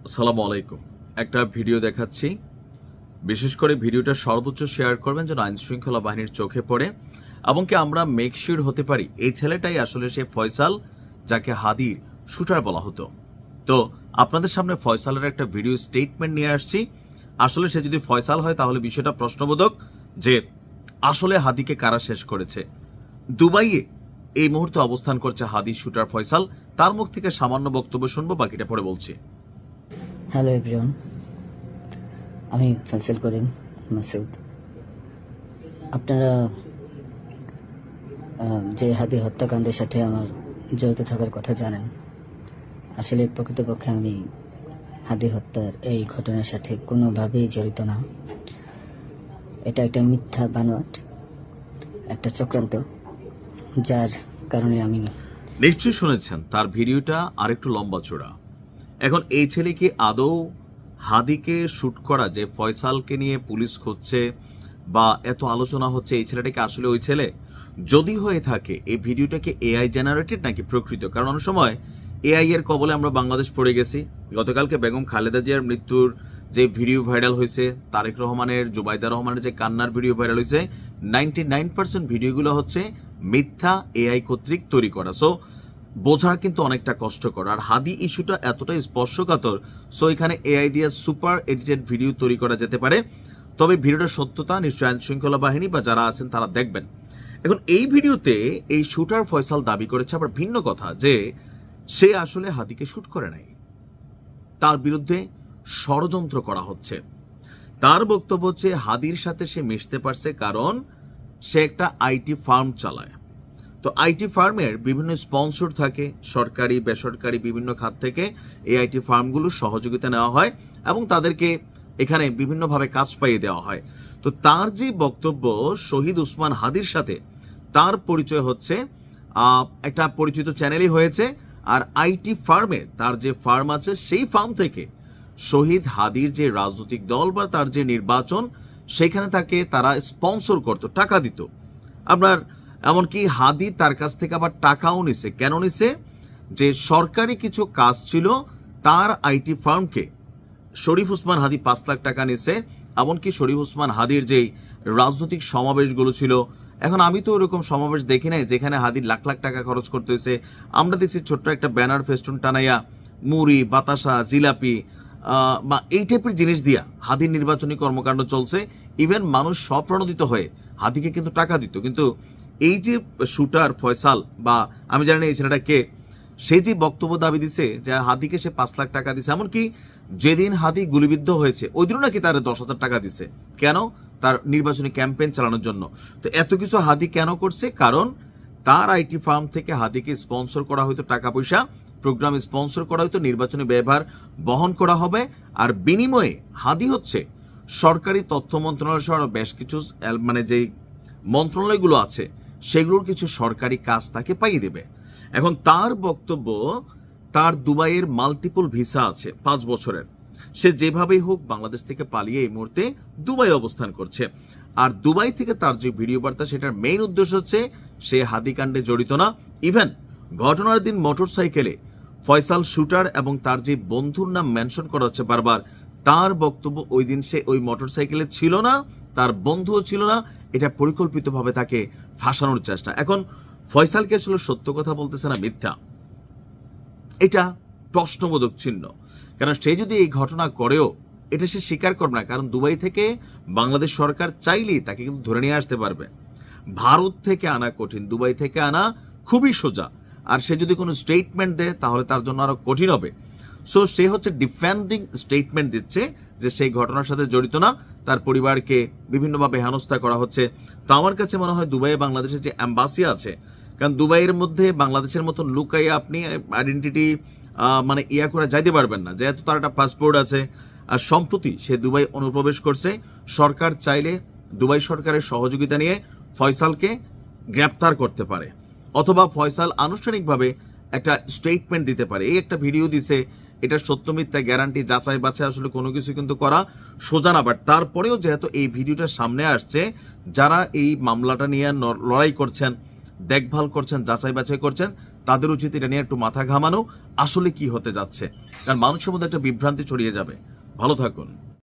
আসসালামু আলাইকুম। একটা ভিডিও দেখাচ্ছি। বিশেষ করে ভিডিওটা সর্বোচ্চ শেয়ার করবেন যেন আইন শৃঙ্খলা বাহিনীর চোখে পড়ে এবং কি আমরা মেক শিওর হতে পারি এই ছেলেটাই আসলে সে ফয়সাল যাকে হাদির শুটার বলা হতো। তো আপনাদের সামনে ফয়সালের একটা ভিডিও স্টেটমেন্ট নিয়ে আসছি। আসলে সে যদি ফয়সাল হয় তাহলে বিষয়টা প্রশ্নবোধক যে আসলে হাদিকে কারা শেষ করেছে। দুবাইয়ে এই মুহূর্তে অবস্থান করছে হাদির শুটার ফয়সাল। তার মুখ থেকে সামান্য বক্তব্য শুনবো, বাকিটা পরে বলছি। হ্যালো এভরিওয়ান, আমি ফয়সাল করিম মাসুদ। আপনারা যে হাদি হত্যাকাণ্ডের সাথে আমার জড়িত থাকার কথা জানেন। আসলে প্রকৃতপক্ষে আমি হাদি হত্যার এই ঘটনার সাথে কোনোভাবেই জড়িত না। এটা একটা মিথ্যা বানোয়াট, একটা চক্রান্ত, যার কারণে আমি নিশ্চয়ই শুনেছেন তার ভিডিওটা আরেকটু লম্বা চড়া। এখন এই ছেলে কি আদৌ হাদিকে শুট করা, যে ফয়সালকে নিয়ে পুলিশ খুঁজছে বা এত আলোচনা হচ্ছে, এই ছেলেটাকে আসলে ওই ছেলে? যদি হয়ে থাকে এই ভিডিওটাকে এআই জেনারেটেড নাকি প্রকৃত? কারণ অনেক সময় এআই এর কবলে আমরা বাংলাদেশ পড়ে গেছি। গতকালকে বেগম খালেদা জিয়ার মৃত্যুর যে ভিডিও ভাইরাল হয়েছে, তারেক রহমানের, জুবাইদা রহমানের যে কান্নার ভিডিও ভাইরাল হয়েছে, 99% ভিডিওগুলো হচ্ছে মিথ্যা এআই কর্তৃক তৈরি করা। সো বোঝার কিন্তু অনেকটা কষ্টকর। আর হাদি ইস্যুটা এতটাই স্পর্শকাতর, সো এখানে এআই দিয়ে সুপার এডিটেড ভিডিও তৈরি করা যেতে পারে। তবে ভিডিওটার সত্যতা নিশ্চয় আইন শৃঙ্খলা বাহিনী বা যারা আছেন তারা দেখবেন। এখন এই ভিডিওতে এই শুটার ফয়সাল দাবি করেছে আবার ভিন্ন কথা, যে সে আসলে হাদিকে শুট করে নাই, তার বিরুদ্ধে ষড়যন্ত্র করা হচ্ছে। তার বক্তব্য হচ্ছে হাদির সাথে সে মিশতে পারছে কারণ সে একটা আইটি ফার্ম চালায়। তো আইটি ফার্মের বিভিন্ন স্পন্সর থাকে, সরকারি বেসরকারি বিভিন্ন খাত থেকে এই আইটি ফার্মগুলোর সহযোগিতা নেওয়া হয় এবং তাদেরকে এখানে বিভিন্নভাবে কাজ পাইয়ে দেওয়া হয়। তো তার যে বক্তব্য, শহীদ উসমান হাদির সাথে তার পরিচয় হচ্ছে একটা পরিচিত চ্যানেলই হয়েছে। আর আইটি ফার্মে তার যে ফার্ম আছে, সেই ফার্ম থেকে শহীদ হাদির যে রাজনৈতিক দল বা তার যে নির্বাচন, সেখানে তাকে তারা স্পন্সর করত, টাকা দিত। আপনার এমনকি হাদি তার কাছ থেকে আবার টাকাও নিছে। কেন নিছে? যে সরকারি কিছু কাজ ছিল, তার আইটি ফার্মকে শরীফ উসমান হাদি 5 লাখ টাকা নিছে। এমনকি শরীফ উসমান হাদির যেই রাজনৈতিক সমাবেশগুলো ছিল, এখন আমি তো ওরকম সমাবেশ দেখি নাই যেখানে হাদির লাখ লাখ টাকা খরচ করতে হয়েছে। আমরা দেখছি ছোট্ট একটা ব্যানার ফেস্টুন টানাইয়া মুড়ি, বাতাসা, জিলাপি বা এই টাইপের জিনিস দিয়া হাদির নির্বাচনী কর্মকাণ্ড চলছে। ইভেন মানুষ স্বপ্রণোদিত হয়ে হাদিকে কিন্তু টাকা দিত। কিন্তু এই যে শুটার ফয়সাল, বা আমি জানি না এই ছেলেটা কে, সে যে বক্তব্য দাবি দিছে যে হাদিকে সে 5 লাখ টাকা দিছে, এমনকি যেদিন হাদি গুলিবিদ্ধ হয়েছে ওই দিনও নাকি তার 10,000 টাকা দিছে। কেন? তার নির্বাচনী ক্যাম্পেইন চালানোর জন্য। তো এত কিছু হাদি কেন করছে? কারণ তার আইটি ফার্ম থেকে হাদিকে স্পন্সর করা হয়তো, টাকা পয়সা প্রোগ্রাম স্পন্সর করা হয়তো, নির্বাচনী ব্যয়ভার বহন করা হবে। আর বিনিময়ে হাদি হচ্ছে সরকারি তথ্য মন্ত্রণালয় সহ বেশ কিছু মানে যেই মন্ত্রণালয়গুলো আছে সেগুলোর কিছু সরকারি কাজ তাকে পাইয়ে দেবে। এখন তার বক্তব্য, তার দুবাইয়ের মাল্টিপল ভিসা আছে 5 বছরের। সে যেভাবেই হোক বাংলাদেশ থেকে পালিয়ে এই মুহূর্তে দুবাই অবস্থান করছে। আর দুবাই থেকে তার যে ভিডিও বার্তা, সেটার মেইন উদ্দেশ্য হচ্ছে সে হাদিকাণ্ডে জড়িত না। ইভেন ঘটনার দিন মোটরসাইকেলে ফয়সাল শুটার এবং তার যে বন্ধুর নাম মেনশন করা হচ্ছে বারবার, তার বক্তব্য ওই দিন সে ওই মোটরসাইকেলে ছিল না, তার বন্ধুও ছিল না। এটা পরিকল্পিতভাবে তাকে ফাঁসানোর চেষ্টা। এখন ফয়সালকে আসলে সত্য কথা বলতেছে না মিথ্যা, এটা প্রশ্নবোধক চিহ্ন। কারণ সে যদি এই ঘটনা করেও এটা সে স্বীকার করবে না, কারণ দুবাই থেকে বাংলাদেশ সরকার চাইলেই তাকে কিন্তু ধরে নিয়ে আসতে পারবে। ভারত থেকে আনা কঠিন, দুবাই থেকে আনা খুবই সোজা। আর সে যদি কোনো স্টেটমেন্ট দেয় তাহলে তার জন্য আরো কঠিন হবে। সো সে হচ্ছে ডিফেন্ডিং স্টেটমেন্ট দিচ্ছে যে সেই ঘটনার সাথে জড়িত না, তার পরিবারকে বিভিন্নভাবে হেনস্থা করা হচ্ছে। তো আমার কাছে মনে হয় দুবাইয়ে বাংলাদেশের যে অ্যাম্বাসি আছে, কারণ দুবাইয়ের মধ্যে বাংলাদেশের মতন লুকাইয়া আপনি আইডেন্টিটি মানে ইয়া করে যাইতে পারবেন না, যেহেতু তার একটা পাসপোর্ট আছে। আর সম্প্রতি সে দুবাই অনুপ্রবেশ করছে। সরকার চাইলে দুবাই সরকারের সহযোগিতা নিয়ে ফয়সালকে গ্রেপ্তার করতে পারে, অথবা ফয়সাল আনুষ্ঠানিকভাবে একটা স্টেটমেন্ট দিতে পারে। এই একটা ভিডিও দিছে, এটা সত্য মিথ্যা গ্যারান্টি যাচাই বাছাই আসলে কোনো কিছু কিন্তু করা সোজা না। বাট তারপরেও যেহেতু এই ভিডিওটা সামনে আসছে, যারা এই মামলাটা নিয়ে লড়াই করছেন, দেখভাল করছেন, যাচাই বাছাই করছেন, তাদের উচিত এটা নিয়ে একটু মাথা ঘামানো, আসলে কি হতে যাচ্ছে, কারণ মানুষের মধ্যে একটা বিভ্রান্তি ছড়িয়ে যাবে। ভালো থাকুন।